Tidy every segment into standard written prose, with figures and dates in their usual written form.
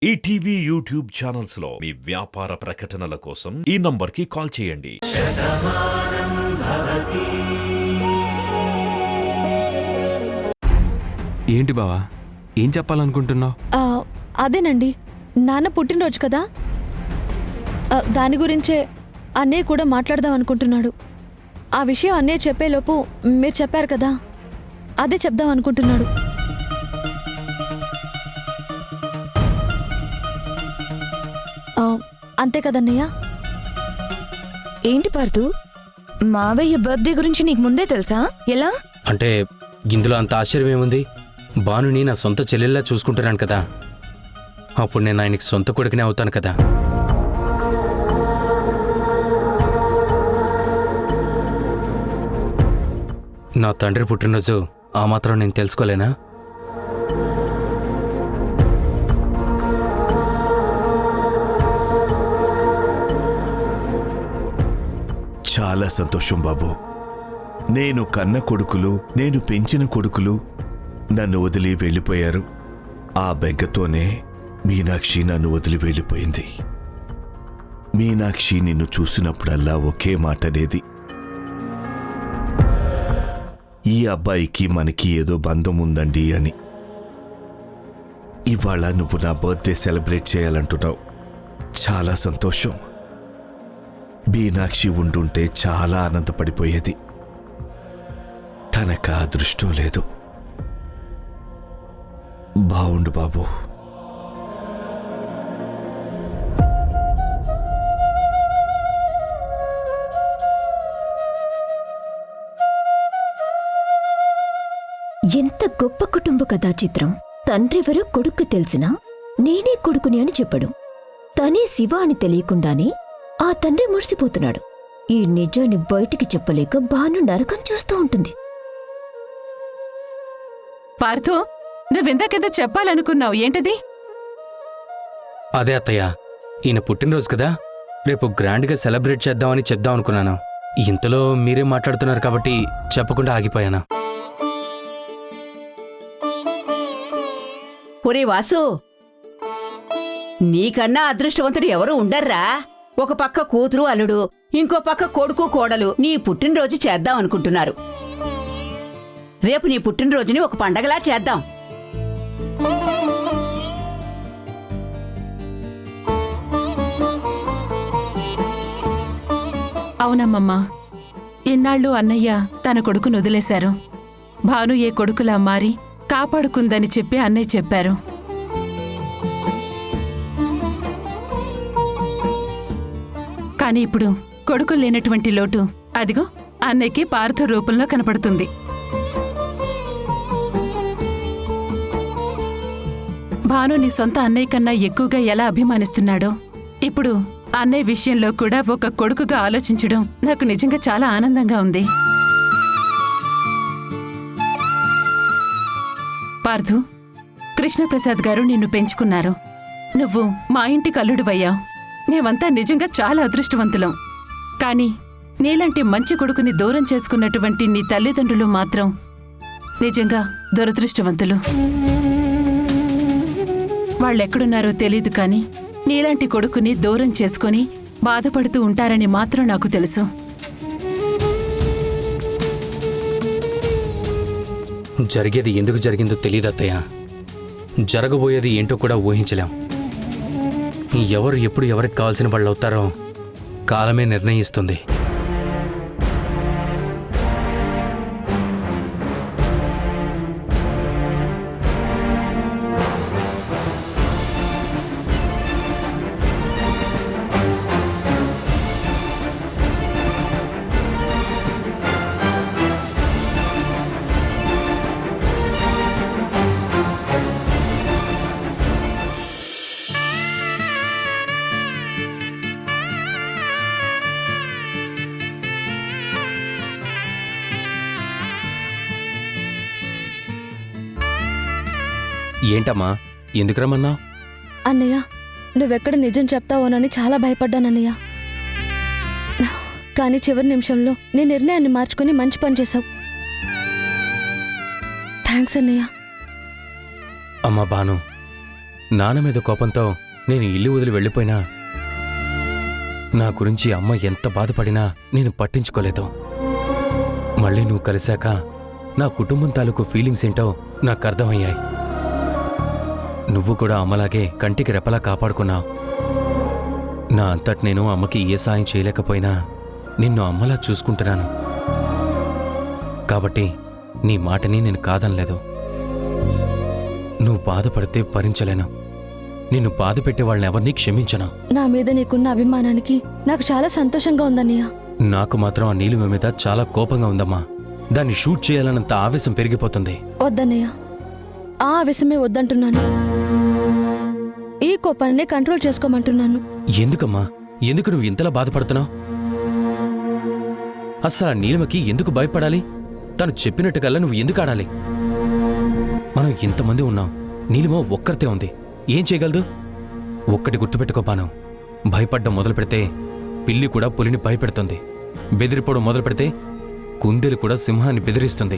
ETV YouTube channels లో మీ వ్యాపార ప్రకటనల కోసం ఈ నంబర్కి కాల్ చేయండి. ఏంటి బావా, ఏం చెప్పాలనుకుంటున్నావు? అదేనండి, నాన్న పుట్టినరోజు కదా, దాని గురించే అన్నయ్య కూడా మాట్లాడదాం అనుకుంటున్నాడు. ఆ విషయం అన్నయ్య చెప్పేలోపు మీరు చెప్పారు కదా, అదే చెప్దాం అనుకుంటున్నాడు. అంతే కదన్నయ్య? ఏంటి పార్థు, మావయ్య బర్త్డే గురించి నీకు ముందే తెలుసా? ఎలా అంటే ఇందులో అంత ఆశ్చర్యం ఏముంది? భానుని నా సొంత చెల్లెల్లా చూసుకుంటున్నాను కదా, అప్పుడు నేను ఆయనకి సొంత కొడుకునే అవుతాను కదా. నా తండ్రి పుట్టినరోజు ఆ మాత్రం నేను తెలుసుకోలేనా? చాలా సంతోషం బాబు. నేను కన్న కొడుకులు, నేను పెంచిన కొడుకులు నన్ను వదిలి వెళ్ళిపోయారు. ఆ బెంగతోనే మీనాక్షి నన్ను వదిలి వెళ్ళిపోయింది. మీనాక్షి నిన్ను చూసినప్పుడల్లా ఒకే మాట అనేది, ఈ అబ్బాయికి మనకి ఏదో బంధం ఉందండి అని. ఇవాళ నువ్వు నా బర్త్డే సెలబ్రేట్ చేయాలంటున్నావు. చాలా సంతోషం. మీనాక్షి ఉండుంటే చాలా ఆనందపడిపోయేది. తనకు అదృష్టం లేదు. బావుండు బాబు. ఎంత గొప్ప కుటుంబ కథా చిత్రం. తండ్రివరో కొడుక్కు తెలిసినా నేనే కొడుకుని అని చెప్పడు. తనే శివ అని తెలియకుండానే ఆ తండ్రి మురిసిపోతున్నాడు. ఈ నిజాన్ని బయటికి చెప్పలేక భాను నరకం చూస్తూ ఉంటుంది. పార్థు, నువ్వెందాకేదో చెప్పాలనుకున్నావు, ఏంటది? అదే అత్తయ్య, ఈయన పుట్టినరోజు కదా, రేపు గ్రాండ్గా సెలబ్రేట్ చేద్దామని చెప్దాం అనుకున్నాను. ఇంతలో మీరే మాట్లాడుతున్నారు కాబట్టి చెప్పకుండా ఆగిపోయాను. ఒరే వాసు, నీకన్నా అదృష్టవంతుడు ఎవరు ఉండర్రా. ఒక పక్క కూతురు అల్లుడు, ఇంకో పక్క కొడుకు కోడలు నీ పుట్టినరోజు చేద్దాం అనుకుంటున్నారు. రేపు నీ పుట్టినరోజుని ఒక పండగలా చేద్దాం. అవునమ్మమ్మా, ఇన్నాళ్ళు అన్నయ్య తన కొడుకును వదిలేశారు. భాను ఏ కొడుకులా మారి కాపాడుకుందని చెప్పి అన్నయ్య చెప్పారు. కానీ ఇప్పుడు కొడుకు లేనటువంటి లోటు అదిగో అన్నయ్యకి పార్థ రూపంలో కనపడుతుంది. భాను నీ సొంత అన్నయ్య కన్నా ఎక్కువగా ఎలా అభిమానిస్తున్నాడో, ఇప్పుడు అన్నయ్య విషయంలో కూడా ఒక కొడుకుగా ఆలోచించడం నాకు నిజంగా చాలా ఆనందంగా ఉంది. పార్థు, కృష్ణప్రసాద్ గారు నిన్ను పెంచుకున్నారు. నువ్వు మా ఇంటికి అల్లుడివయ్యావు. మేమంతా నిజంగా చాలా అదృష్టవంతులం. కానీ నీలాంటి మంచి కొడుకుని దూరం చేసుకున్నటువంటి నీ తల్లిదండ్రులు మాత్రం నిజంగా దురదృష్టవంతులు. వాళ్ళెక్కడున్నారో తెలీదు, కానీ నీలాంటి కొడుకుని దూరం చేసుకుని బాధపడుతూ ఉంటారని మాత్రం నాకు తెలుసు. జరిగేది ఎందుకు జరిగిందో తెలీదు అత్తయ్య. జరగబోయేది ఏంటో కూడా ఊహించలేం. ఎవరు ఎప్పుడు ఎవరికి కావాల్సిన వాళ్ళు అవుతారో కాలమే నిర్ణయిస్తుంది. ఏంటమ్మా, ఎందుకు రమ్మన్నా? అన్నయ్య, నువ్వెక్కడ నిజం చెప్తావోనని చాలా భయపడ్డానన్నయ్య. కానీ చివరి నిమిషంలో నీ నిర్ణయాన్ని మార్చుకుని మంచి పని చేశావు. థ్యాంక్స్ అన్నయ్య. అమ్మా భాను, నాన్న మీద కోపంతో నేను ఇల్లు వదిలి వెళ్ళిపోయినా నా గురించి అమ్మ ఎంత బాధపడినా నేను పట్టించుకోలేదు. మళ్ళీ నువ్వు కలిశాక నా కుటుంబం తాలూకు ఫీలింగ్స్ ఏంటో నాకు అర్థమయ్యాయి. నువ్వు కూడా అమ్మలాగే కంటికి రెప్పలా కాపాడుకున్నావు. నా అంతటి నేను అమ్మకి ఏ సాయం చేయలేకపోయినా నిన్ను అమ్మలా చూసుకుంటున్నాను. కాబట్టి నీ మాటని నేను కాదనలేదు. నువ్వు బాధపడితే భరించలేను. నిన్ను బాధ పెట్టే వాళ్ళని ఎవరినీ క్షమించను. నా మీద నీకున్న అభిమానానికి నాకు చాలా సంతోషంగా ఉందన్నయ్య. నాకు మాత్రం ఆ నీలిమ మీద చాలా కోపంగా ఉందమ్మా. దాన్ని షూట్ చేయాలన్నంత ఆవేశం పెరిగిపోతుంది. వద్దన్నయ్య, ఆ ఆవేశమే వద్దంటున్నాను. ఈ కోపాన్ని కంట్రోల్ చేసుకోమంటున్నాను. ఎందుకమ్మా? ఎందుకు నువ్వు ఇంతలా బాధపడుతున్నావు? అసలు ఆ నీలిమకి ఎందుకు భయపడాలి? తను చెప్పినట్టుకల్లా నువ్వు ఎందుకు ఆడాలి? మనం ఇంతమంది ఉన్నాం, నీలిమ ఒక్కరితే ఉంది. ఏం చేయగలదు? ఒక్కటి గుర్తుపెట్టుకోపాను, భయపడ్డం మొదలు పెడితే పిల్లి కూడా పులిని భయపెడుతుంది. బెదిరిపోవడం మొదలు పెడితే కుందేలు కూడా సింహాన్ని బెదిరిస్తుంది.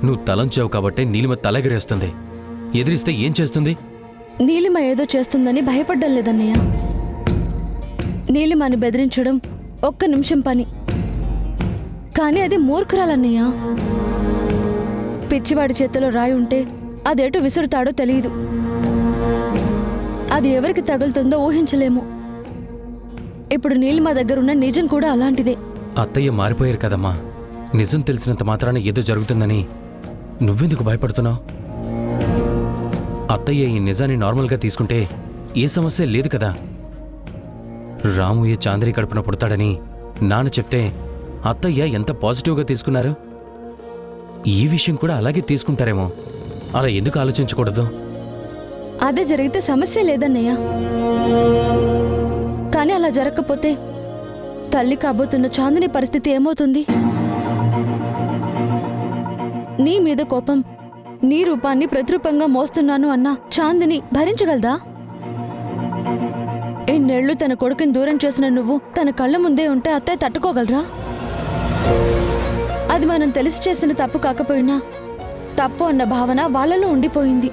నువ్వు తలంచావు కాబట్టే నీలిమ తలెగిరేస్తుంది. ఎదిరిస్తే ఏం చేస్తుంది? నీలిమ ఏదో చేస్తుందని భయపడ్డం లేదన్నయ్య. నీలిమని బెదిరించడం ఒక్క నిమిషం పని, కానీ అది మూర్ఖురాలన్నయ్య. పిచ్చివాడి చేతిలో రాయి ఉంటే అదేటో విసురుతాడో తెలియదు. అది ఎవరికి తగులుతుందో ఊహించలేము. ఇప్పుడు నీలిమ దగ్గరున్న నిజం కూడా అలాంటిదే. అత్తయ్య మారిపోయారు కదమ్మా. నిజం తెలిసినంత మాత్రాన ఏదో జరుగుతుందని నువ్వెందుకు భయపడుతున్నావు? అత్తయ్య ఈ నిజాన్ని నార్మల్గా తీసుకుంటే ఏ సమస్య లేదు కదా. రాముయ్య చాంద్రి కడుపున పుడతాడని నాన్న చెప్తే అత్తయ్య ఎంత పాజిటివ్గా తీసుకున్నారు. ఈ విషయం కూడా అలాగే తీసుకుంటారేమో. అలా ఎందుకు ఆలోచించకూడదు? అదే జరిగితే సమస్య లేదన్నయ్య. కానీ అలా జరగకపోతే తల్లి కాబోతున్న చాందిని పరిస్థితి ఏమవుతుంది? నీ మీద కోపం, నీ రూపాన్ని ప్రతిరూపంగా మోస్తున్నాను అన్న చాందిని భరించగలదా? ఎన్నేళ్లు తన కొడుకుని దూరం చేసిన నువ్వు తన కళ్ళ ముందే ఉంటే అత్తయ్య తట్టుకోగలరా? అది మనం తెలిసి చేసిన తప్పు కాకపోయినా తప్పు అన్న భావన వాళ్ళలో ఉండిపోయింది.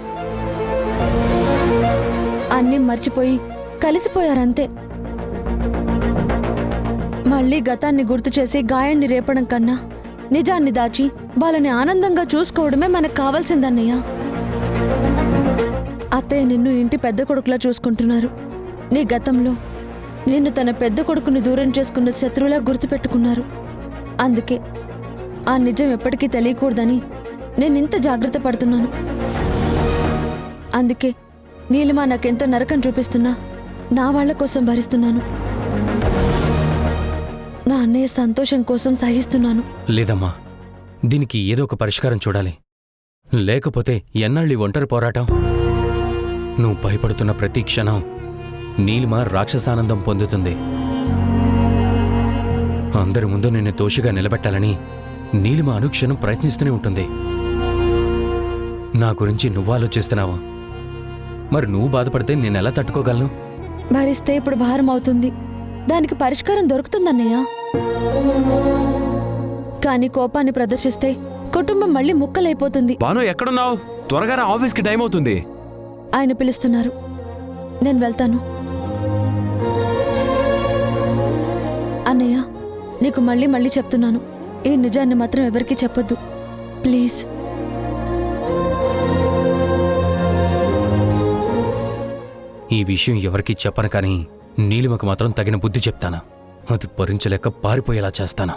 అన్నీ మర్చిపోయి కలిసిపోయారంతే. మళ్ళీ గతాన్ని గుర్తు చేసి గాయాన్ని రేపడం కన్నా నిజాన్ని దాచి వాళ్ళని ఆనందంగా చూసుకోవడమే మనకు కావాల్సిందన్నయ్య. అత్తయ్య నిన్ను ఇంటి పెద్ద కొడుకులా చూసుకుంటున్నారు. నీ గతంలో నిన్ను తన పెద్ద కొడుకుని దూరం చేసుకున్న శత్రువులా గుర్తుపెట్టుకున్నారు. అందుకే ఆ నిజం ఎప్పటికీ తెలియకూడదని నేనింత జాగ్రత్త పడుతున్నాను. అందుకే నీలిమ నాకెంత నరకం చూపిస్తున్నా నా వాళ్ల కోసం భరిస్తున్నాను. నా అన్నయ్య సంతోషం కోసం సహిస్తున్నాను. లేదమ్మా, దీనికి ఏదో ఒక పరిష్కారం చూడాలి. లేకపోతే ఎన్నాళ్ళీ ఒంటరి పోరాటం? నువ్వు భయపడుతున్న ప్రతి క్షణం నీలిమ రాక్షసానందం పొందుతుంది. అందరి ముందు నిన్ను దోషిగా నిలబెట్టాలని నీలిమ అనుక్షణం ప్రయత్నిస్తూనే ఉంటుంది. నా గురించి నువ్వు ఆలోచిస్తున్నావా? మరి నువ్వు బాధపడితే నేనెలా తట్టుకోగలను? భరిస్తే ఇప్పుడు భారం అవుతుంది. దానికి పరిష్కారం దొరుకుతుందన్నయ్య. కానీ కోపాన్ని ప్రదర్శిస్తే కుటుంబం మళ్ళీ ముక్కలైపోతుంది. బాను ఎక్కడున్నావు? త్వరగా రా, ఆఫీస్కి టైం అవుతుంది. ఆయన పిలుస్తున్నారు, నేను వెళ్తాను. అన్నయ్య, నీకు మళ్ళీ మళ్ళీ చెప్తున్నాను, ఈ నిజాన్ని మాత్రం ఎవరికీ చెప్పొద్దు ప్లీజ్. ఈ విషయం ఎవరికీ చెప్పను, కానీ నీలిమకు మాత్రం తగిన బుద్ధి చెప్తాను. అది భరించలేక పారిపోయేలా చేస్తాను.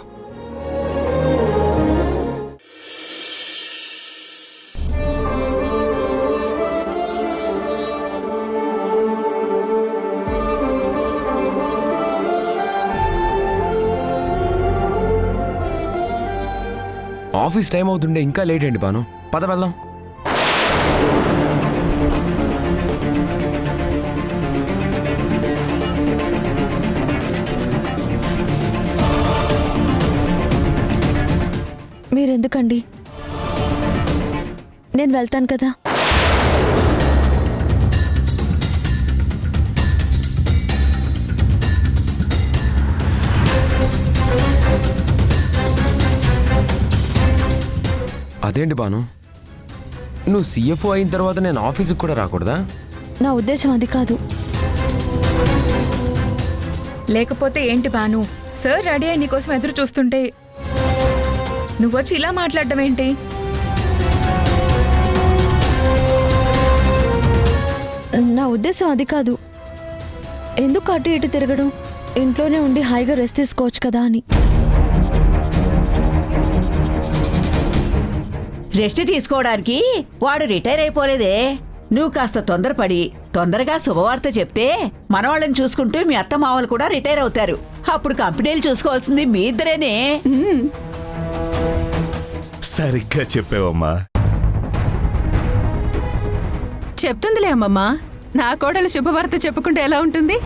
ఆఫీస్ టైం అవుతుండే ఇంకా లేట్ ఏంటి బాను? పద వెళ్దాం. మీరెందుకండి? నేను వెళ్తాను కదా. అదేంటి బాను, నువ్వు CFO అయిన తర్వాత నేను ఆఫీస్కి కూడా రాకూడదా? నా ఉద్దేశం అది కాదు. లేకపోతే ఏంటి బాను, సార్ రెడీ అయ్యి నీకోసం ఎదురు చూస్తుంటే నువ్వొచ్చి ఇలా మాట్లాడడం ఏంటి? నా ఉద్దేశం అది కాదు. ఎందుకు అటు ఇటు తిరగడం, ఇంట్లోనే ఉండి హాయిగా రెస్ట్ తీసుకోవచ్చు కదా అని. రెస్ట్ తీసుకోవడానికి వాడు రిటైర్ అయిపోలేదే. నువ్వు కాస్త తొందరపడి తొందరగా శుభవార్త చెప్తే మనవాళ్ళని చూసుకుంటూ మీ అత్త మామలు కూడా రిటైర్ అవుతారు. అప్పుడు కంపెనీలు చూసుకోవాల్సింది మీ ఇద్దరేనే. సరిగ్గా చెప్పావమ్మా. చెప్తుందిలే అమ్మమ్మా. నా కోడలు శుభవార్త చెప్పుకుంటే ఎలా ఉంటుంది?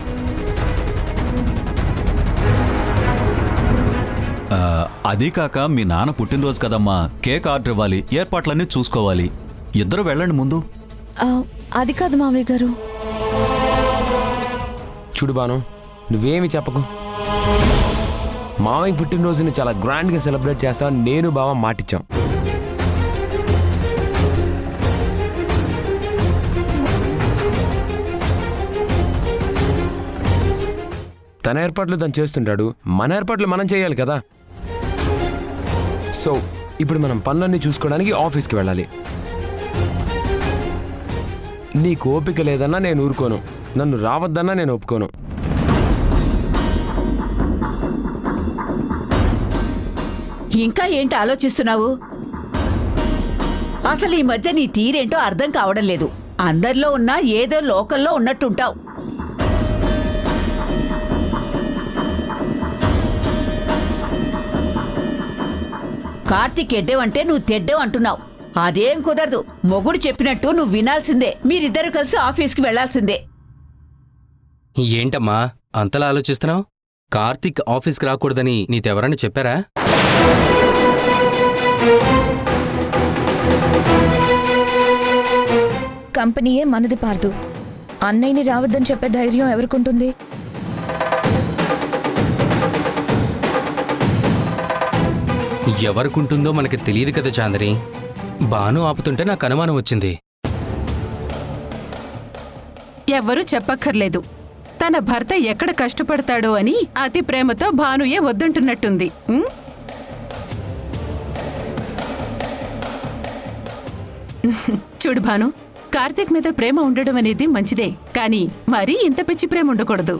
అదీ కాక మీ నాన్న పుట్టినరోజు కదమ్మా, కేక్ ఆర్డర్ ఇవ్వాలి, ఏర్పాట్లన్నీ చూసుకోవాలి. ఇద్దరు వెళ్ళండి ముందు. అది కాదు మావయ్య గారు. చూడు బాను, నువ్వేమి చెప్పకు. మావయ్య పుట్టినరోజుని చాలా గ్రాండ్గా సెలబ్రేట్ చేస్తామని నేను బావ మాటిచ్చాం. తన ఏర్పాట్లు తను చేస్తుంటాడు, మన ఏర్పాట్లు మనం చేయాలి కదా. సో ఇప్పుడు మనం పనులన్నీ చూసుకోవడానికి ఆఫీస్కి వెళ్ళాలి. నీకు ఓపిక లేదన్నా నేను ఊరుకోను, నన్ను రావద్దన్నా నేను ఒప్పుకోను. ఇంకా ఏంటి ఆలోచిస్తున్నావు? అసలు ఈ మధ్య నీ తీరేంటో అర్థం కావడం లేదు. అందరిలో ఉన్నా ఏదో లోకల్లో ఉన్నట్టుంటావు. కార్తీక్ ఎడ్డేవంటే నువ్వు తెడ్డేవు అంటున్నావు. అదేం కుదరదు. మొగుడు చెప్పినట్టు నువ్వు వినాల్సిందే. మీరిద్దరు కలిసి ఆఫీస్కి వెళ్లాల్సిందే. ఏంటమ్మా అంతలా ఆలోచిస్తున్నావు? కార్తీక్ ఆఫీస్కి రాకూడదని నీతెవరని చెప్పారా? కంపెనీయే మనది పార్దు. అన్నయ్యని రావద్దని చెప్పే ధైర్యం ఎవరికుంటుంది? ఎవరికుంటుందో మనకి తెలియదు కదా చాందరి. బాను ఆపుతుంటే నాకు అనుమానం వచ్చింది. ఎవ్వరూ చెప్పక్కర్లేదు. తన భర్త ఎక్కడ కష్టపడతాడో అని అతి ప్రేమతో భానుయే వద్దంటున్నట్టుంది. చూడు భాను, కార్తీక్ మీద ప్రేమ ఉండడం అనేది మంచిదే, కానీ మరీ ఇంత పిచ్చి ప్రేమ ఉండకూడదు.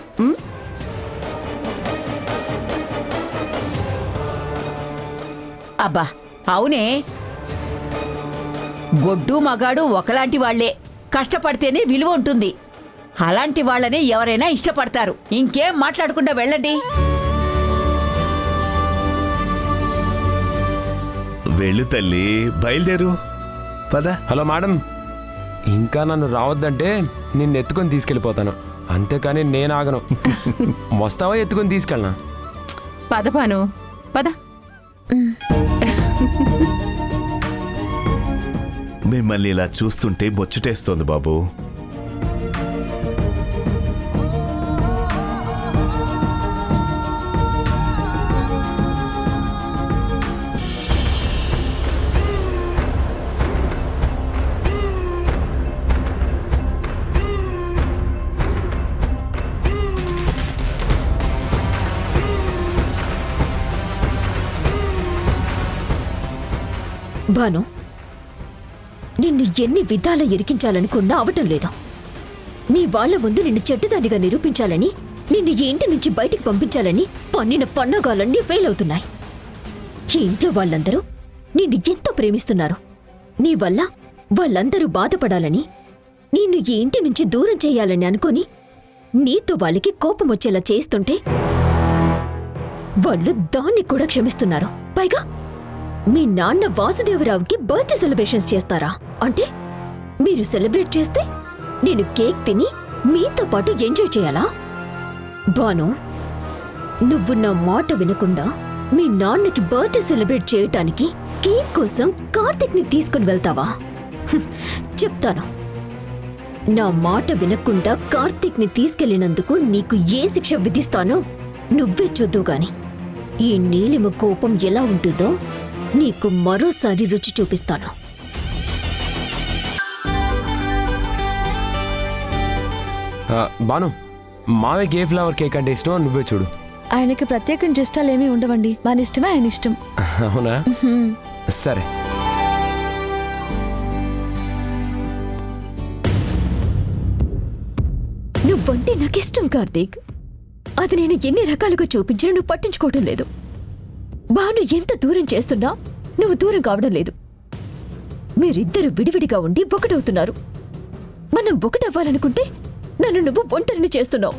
అబ్బా అవునే, గొడ్డు మగాడు ఒకలాంటి వాళ్లే. కష్టపడితేనే విలువ ఉంటుంది. అలాంటి వాళ్ళని ఎవరైనా ఇష్టపడతారు. ఇంకేం మాట్లాడకుండా వెళ్ళండి. వెళ్ళు తల్లి, బయలుదేరు పద. హలో మేడం, ఇంకా నన్ను రావద్దంటే నిన్ను ఎత్తుకొని తీసుకెళ్ళిపోతాను, అంతేకాని నేను ఆగను. వస్తావా ఎత్తుకొని తీసుకెళ్ళనా? పద భాను, పద. మిమ్మల్ని ఇలా చూస్తుంటే బొచ్చుటేస్తోంది బాబు. భాను, నిన్ను ఎన్ని విధాల ఇరికించాలనుకున్నా అవటం లేదు. నీ వాళ్ల ముందు నిన్ను చెడ్డదానిగా నిరూపించాలని, నిన్ను ఈ ఇంటి నుంచి బయటికి పంపించాలని పన్నిన పన్నాగాలన్నీ ఫెయిల్ అవుతున్నాయి. ఈ ఇంట్లో వాళ్ళందరూ నిన్ను ఎంతో ప్రేమిస్తున్నారు. నీ వల్ల వాళ్ళందరూ బాధపడాలని, నిన్ను ఈ ఇంటి నుంచి దూరం చేయాలని అనుకుని నీతో వాళ్ళకి కోపం వచ్చేలా చేస్తుంటే వాళ్ళు దాన్ని కూడా క్షమిస్తున్నారు. పైగా మీ నాన్న వాసుదేవరావుకి బర్త్డే సెలబ్రేషన్స్ చేస్తారా? అంటే మీరు సెలబ్రేట్ చేస్తే నేను కేక్ తిని మీతో పాటు ఎంజాయ్ చేయాలా? భాను, నువ్వు నా మాట వినకుండా మీ నాన్నకి బర్త్డే సెలబ్రేట్ చేయటానికి కేక్ కోసం కార్తీక్ని తీసుకుని వెళ్తావా? చెప్తాను. నా మాట వినకుండా కార్తీక్ని తీసుకెళ్లినందుకు నీకు ఏ శిక్ష విధిస్తానో నువ్వే చూద్దువు గాని. ఈ నీలిమ కోపం ఎలా ఉంటుందో నీకు మరోసారి రుచి చూపిస్తాను. బాను మావయ్యకి ఏ ఫ్లేవర్ కేక్ అంటే ఇష్టమో నువ్వే చూడు. ఆయనకి ప్రత్యేకించి ఇష్టాలు ఏమీ ఉండవండి, మన ఇష్టమే ఆయన ఇష్టం. అవునా? హ్మ్. సరే. నువ్వంటే నాకిష్టం కార్తీక్. అది నేను ఎన్ని రకాలుగా చూపించినా నువ్వు పట్టించుకోవడం లేదు. బాను ఎంత దూరం చేస్తున్నా నువ్వు దూరం కావడం లేదు. మీరిద్దరు విడివిడిగా ఉండి ఒకటవుతున్నారు. మనం ఒకటవ్వాలనుకుంటే నన్ను నువ్వు ఒంటరిని చేస్తున్నావు.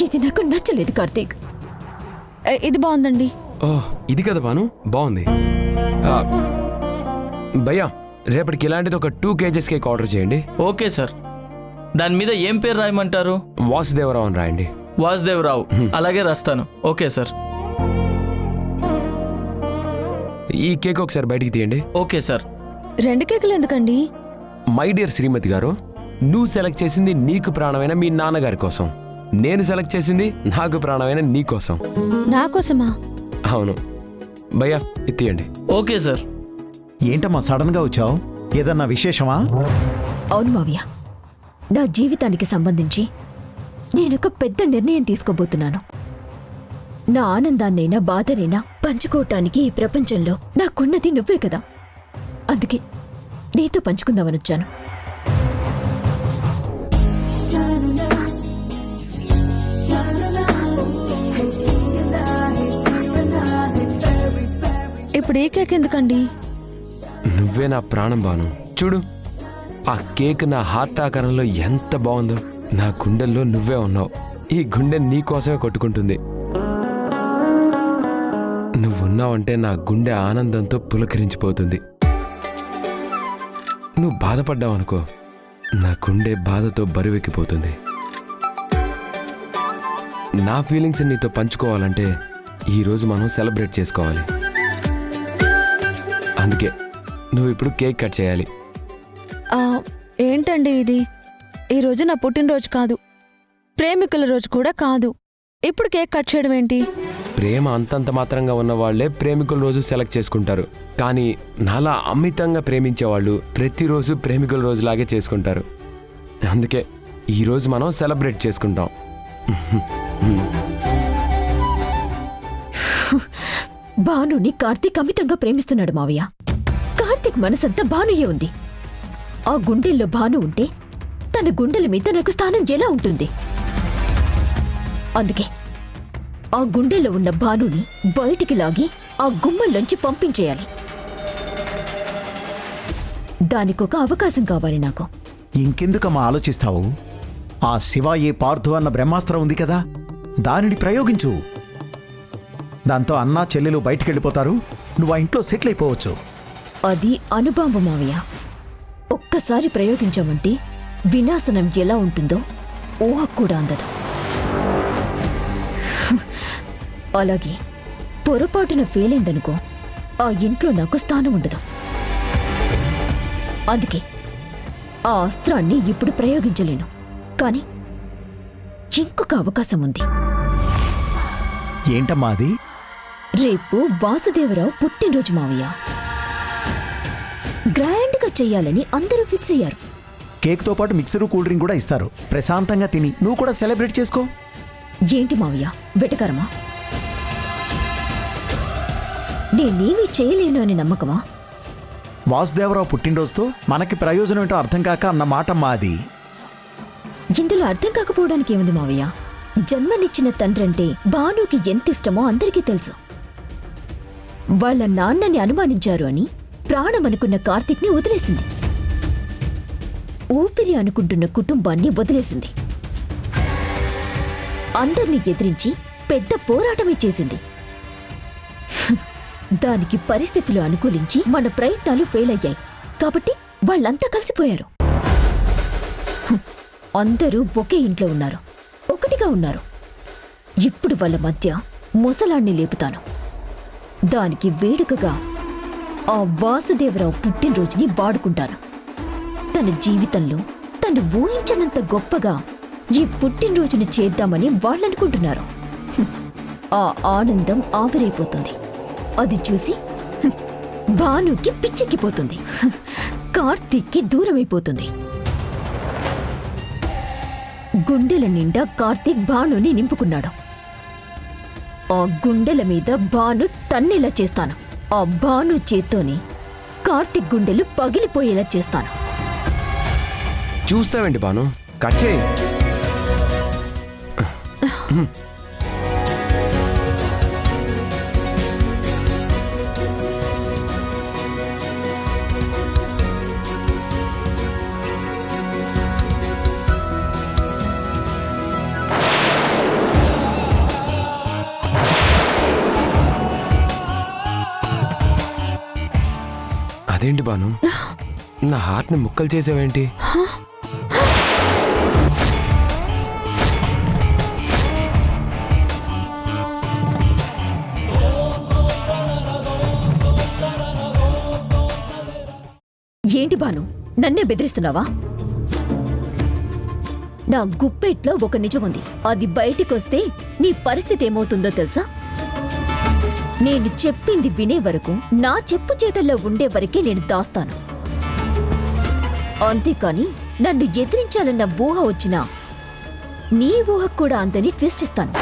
ఇది నాకు నచ్చలేదు కార్తీక్. ఇది బాగుందండి. ఓహ్, ఇది కదా బాను, బాగుంది. భయ్యా, రేపటికి ఇలాంటిది ఒక 2 kgs కేక్ ఆర్డర్ చేయండి. Okay sir. దాని మీద ఏం పేరు రాయమంటారు? వాసుదేవరావు అని రాయండి. వాసుదేవరావు. అలాగే రాస్తాను. Okay sir. ఈ కేక్ ఒకసారి బయటికి తీయండి. Okay sir. 2 కేకులు ఎందుకండి? మై డియర్ శ్రీమతి గారు, నువ్వు సెలెక్ట్ చేసింది నీకు ప్రాణమైన మీ నాన్నగారి కోసం, నేను సెలెక్ట్ చేసింది నాకు ప్రాణమైన నీ కోసం. నా కోసమా? అవును భయ్యా, ఇది తీయండి. Okay sir. ఏంటమ్మా సడన్ గా వచ్చావు? ఏదన్నా విశేషమా? అవును మావయ్య, నా జీవితానికి సంబంధించి నేనొక పెద్ద నిర్ణయం తీసుకోబోతున్నాను. నా ఆనందాన్నైనా బాధనైనా పంచుకోవటానికి ఈ ప్రపంచంలో నాకున్నది నువ్వే కదా. అందుకే నీతో పంచుకుందామనొచ్చాను. ఇప్పుడు ఈ కేక్ ఎందుకండి? నువ్వే నా ప్రాణం బాను. చూడు, ఆ కేక్ నా హార్ట్ ఆకారంలో ఎంత బాగుందో. నా గుండెల్లో నువ్వే ఉన్నావు. ఈ గుండె నీ కోసమే కొట్టుకుంటుంది. నువ్వున్నావంటే నా గుండె ఆనందంతో పులకరించిపోతుంది. నువ్వు బాధపడ్డావనుకో, నా గుండె బాధతో బరువెక్కిపోతుంది. నా ఫీలింగ్స్ నీతో పంచుకోవాలంటే ఈరోజు మనం సెలబ్రేట్ చేసుకోవాలి. అందుకే నువ్వు ఇప్పుడు కేక్ కట్ చేయాలి. ఏంటండి ఇది? ఈరోజు నా పుట్టినరోజు కాదు, ప్రేమికుల రోజు కూడా కాదు. ఇప్పుడు కేక్ కట్ చేయడం ఏంటి? ప్రేమ అంతంత మాత్రంగా ఉన్న వాళ్లే ప్రేమికుల రోజు సెలెక్ట్ చేసుకుంటారు. కానీ నాలా అమితంగా ప్రేమించే వాళ్ళు ప్రతిరోజు ప్రేమికుల రోజులాగే చేసుకుంటారు. అందుకే ఈరోజు మనం సెలబ్రేట్ చేసుకుంటాం. భానుని కార్తీక్ అమితంగా ప్రేమిస్తున్నాడు మావయ్య. కార్తీక్ మనసంతా భానుయే ఉంది. ఆ గుండెల్లో భాను ఉంటే తన గుండెల మీద నాకు స్థానం ఎలా ఉంటుంది? అందుకే ఆ గుండెల్లో ఉన్న భానుని బయటికి లాగి ఆ గుమ్మంలోంచి పంపించేయాలి. దానికొక అవకాశం కావాలి నాకు. ఇంకెందుకమ్మా ఆలోచిస్తావు? ఆ శివ ఏ పార్థు అన్న బ్రహ్మాస్త్రం ఉంది కదా, దానిని ప్రయోగించు. దాంతో అన్నా చెల్లెలు బయటికెళ్ళిపోతారు, నువ్వు ఆ ఇంట్లో సెటిల్ అయిపోవచ్చు. అది అనుబాంబు మావయ్య. ఒక్కసారి ప్రయోగించామంటే వినాశనం ఎలా ఉంటుందో ఊహ కూడా అందదు. అలాగే పొరపాటున ఫెయిలైందనుకో, ఆ ఇంట్లో నాకు స్థానం ఉండదు. అందుకే ఆ అస్త్రాన్ని ఇప్పుడు ప్రయోగించలేను. కానీ ఇంకొక అవకాశం ఉంది. ఏంటమ్మా అది? రేపు వాసుదేవరావు పుట్టినరోజు మావయ్య. గ్రాండ్గా చెయ్యాలని అందరూ ఫిక్స్ అయ్యారు. కేక్తో పాటు మిక్సరు కూల్ డ్రింక్ కూడా ఇస్తారు. ప్రశాంతంగా తిని నువ్వు కూడా సెలబ్రేట్ చేసుకో. ఏంటి మావయ్య వెటకరమా? నేనేమీ చేయలేను అని నమ్మకమా? వాసుదేవరావు పుట్టినరోజుతో మనకి ప్రయోజనం ఏంటో అర్థం కాక అన్న మాటమ్మా అది. ఇందులో అర్థం కాకపోవడానికి ఏముంది మావయ్య? జన్మనిచ్చిన తండ్రంటే భానుకి ఎంత ఇష్టమో అందరికీ తెలుసు. వాళ్ళ నాన్నని అనుమానించారు అని ప్రాణమనుకున్న కార్తీక్ని వదిలేసింది. ఊపిరి అనుకుంటున్న కుటుంబాన్ని వదిలేసింది. అందర్నీ ఎదిరించి పెద్ద పోరాటమే చేసింది. దానికి పరిస్థితులు అనుకూలించి మన ప్రయత్నాలు ఫెయిల్ అయ్యాయి. కాబట్టి వాళ్ళంతా కలిసిపోయారు. అందరూ ఒకే ఇంట్లో ఉన్నారు, ఒకటిగా ఉన్నారు. ఇప్పుడు వాళ్ళ మధ్య ముసలాన్ని లేపుతాను. దానికి వేడుకగా ఆ వాసుదేవరావు పుట్టినరోజుని వాడుకుంటాను. తన జీవితంలో తను ఊహించనంత గొప్పగా ఈ పుట్టినరోజుని చేద్దామని వాళ్ళనుకుంటున్నారు. ఆ ఆనందం ఆవిరైపోతుంది. అది చూసి భానుకి పిచ్చెక్కిపోతుంది. కార్తీక్కి దూరమైపోతుంది. గుండెల నిండా కార్తీక్ భానుని నింపుకున్నాడు. ఆ గుండెల మీద భాను తన్నేలా చేస్తాను. ఆ భాను చేత్తోని కార్తీక్ గుండెలు పగిలిపోయేలా చేస్తాను. చూస్తావేంటి బాను, కట్ చేయి. అదేంటి బాను, నా హార్ట్ని ముక్కలు చేసావేంటి? ఏంటి భాను, నన్నే బెదిరిస్తున్నావా? నా గుప్పెట్లో ఒక నిజం ఉంది. అది బయటికొస్తే నీ పరిస్థితి ఏమవుతుందో తెలుసా? నేను చెప్పింది వినే వరకు, నా చెప్పు చేతల్లో ఉండే వరకే నేను దాస్తాను. అంతేకాని నన్ను ఎదిరించాలన్న ఊహ వచ్చినా నీ ఊహకు కూడా అంతని ట్విస్ట్ ఇస్తాను.